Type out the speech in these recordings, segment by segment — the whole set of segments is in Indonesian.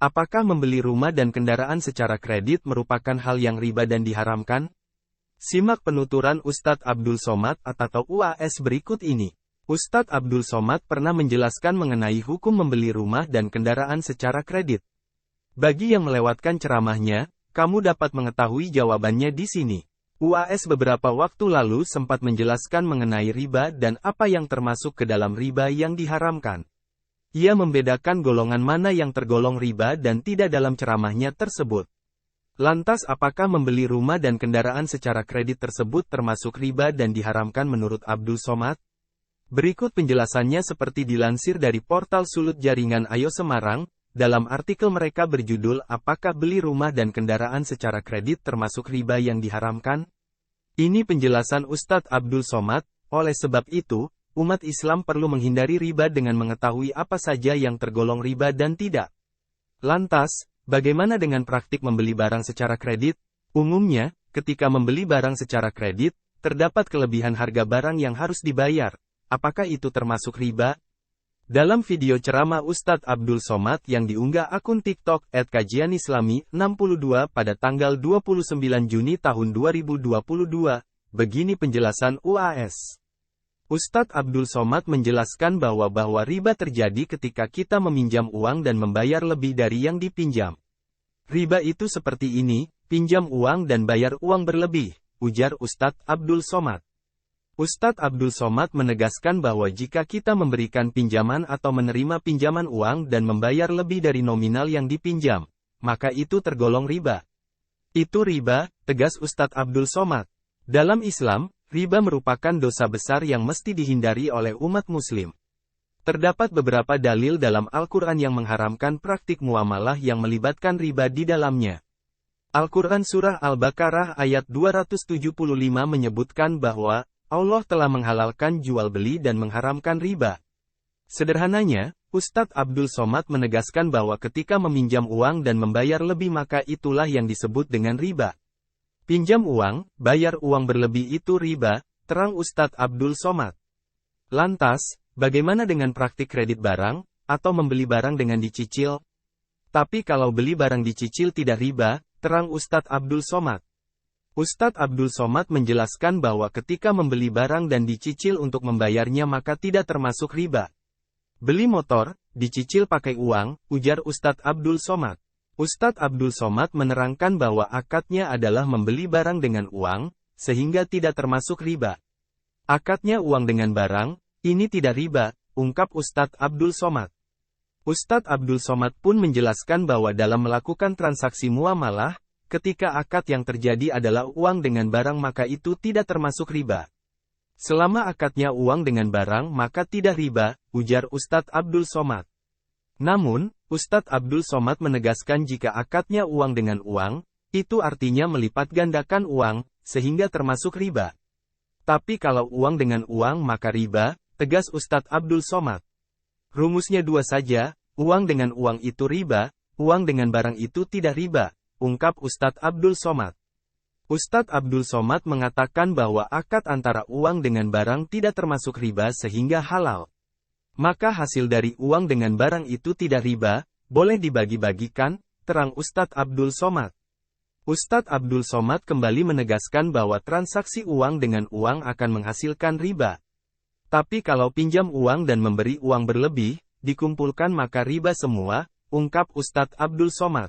Apakah membeli rumah dan kendaraan secara kredit merupakan hal yang riba dan diharamkan? Simak penuturan Ustadz Abdul Somad atau UAS berikut ini. Ustadz Abdul Somad pernah menjelaskan mengenai hukum membeli rumah dan kendaraan secara kredit. Bagi yang melewatkan ceramahnya, kamu dapat mengetahui jawabannya di sini. UAS beberapa waktu lalu sempat menjelaskan mengenai riba dan apa yang termasuk ke dalam riba yang diharamkan. Ia membedakan golongan mana yang tergolong riba dan tidak dalam ceramahnya tersebut. Lantas apakah membeli rumah dan kendaraan secara kredit tersebut termasuk riba dan diharamkan menurut Abdul Somad? Berikut penjelasannya seperti dilansir dari portal Sulut Jaringan Ayo Semarang, dalam artikel mereka berjudul Apakah beli rumah dan kendaraan secara kredit termasuk riba yang diharamkan? Ini penjelasan Ustadz Abdul Somad, oleh sebab itu, umat Islam perlu menghindari riba dengan mengetahui apa saja yang tergolong riba dan tidak. Lantas, bagaimana dengan praktik membeli barang secara kredit? Umumnya, ketika membeli barang secara kredit, terdapat kelebihan harga barang yang harus dibayar. Apakah itu termasuk riba? Dalam video ceramah Ustadz Abdul Somad yang diunggah akun TikTok @kajianislami62 pada tanggal 29 Juni tahun 2022, begini penjelasan UAS. Ustadz Abdul Somad menjelaskan bahwa riba terjadi ketika kita meminjam uang dan membayar lebih dari yang dipinjam. Riba itu seperti ini, pinjam uang dan bayar uang berlebih, ujar Ustadz Abdul Somad. Ustadz Abdul Somad menegaskan bahwa jika kita memberikan pinjaman atau menerima pinjaman uang dan membayar lebih dari nominal yang dipinjam, maka itu tergolong riba. Itu riba, tegas Ustadz Abdul Somad. Dalam Islam, riba merupakan dosa besar yang mesti dihindari oleh umat muslim. Terdapat beberapa dalil dalam Al-Quran yang mengharamkan praktik muamalah yang melibatkan riba di dalamnya. Al-Quran Surah Al-Baqarah ayat 275 menyebutkan bahwa Allah telah menghalalkan jual beli dan mengharamkan riba. Sederhananya, Ustadz Abdul Somad menegaskan bahwa ketika meminjam uang dan membayar lebih maka itulah yang disebut dengan riba. Pinjam uang, bayar uang berlebih itu riba, terang Ustadz Abdul Somad. Lantas, bagaimana dengan praktik kredit barang, atau membeli barang dengan dicicil? Tapi kalau beli barang dicicil tidak riba, terang Ustadz Abdul Somad. Ustadz Abdul Somad menjelaskan bahwa ketika membeli barang dan dicicil untuk membayarnya maka tidak termasuk riba. Beli motor, dicicil pakai uang, ujar Ustadz Abdul Somad. Ustadz Abdul Somad menerangkan bahwa akadnya adalah membeli barang dengan uang, sehingga tidak termasuk riba. Akadnya uang dengan barang, ini tidak riba, ungkap Ustadz Abdul Somad. Ustadz Abdul Somad pun menjelaskan bahwa dalam melakukan transaksi muamalah, ketika akad yang terjadi adalah uang dengan barang maka itu tidak termasuk riba. Selama akadnya uang dengan barang maka tidak riba, ujar Ustadz Abdul Somad. Namun, Ustadz Abdul Somad menegaskan jika akadnya uang dengan uang, itu artinya melipat gandakan uang, sehingga termasuk riba. Tapi kalau uang dengan uang maka riba, tegas Ustadz Abdul Somad. Rumusnya dua saja, uang dengan uang itu riba, uang dengan barang itu tidak riba, ungkap Ustadz Abdul Somad. Ustadz Abdul Somad mengatakan bahwa akad antara uang dengan barang tidak termasuk riba sehingga halal. Maka hasil dari uang dengan barang itu tidak riba, boleh dibagi-bagikan, terang Ustadz Abdul Somad. Ustadz Abdul Somad kembali menegaskan bahwa transaksi uang dengan uang akan menghasilkan riba. Tapi kalau pinjam uang dan memberi uang berlebih, dikumpulkan maka riba semua, ungkap Ustadz Abdul Somad.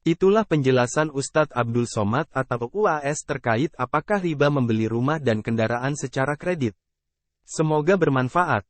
Itulah penjelasan Ustadz Abdul Somad atau UAS terkait apakah riba membeli rumah dan kendaraan secara kredit. Semoga bermanfaat.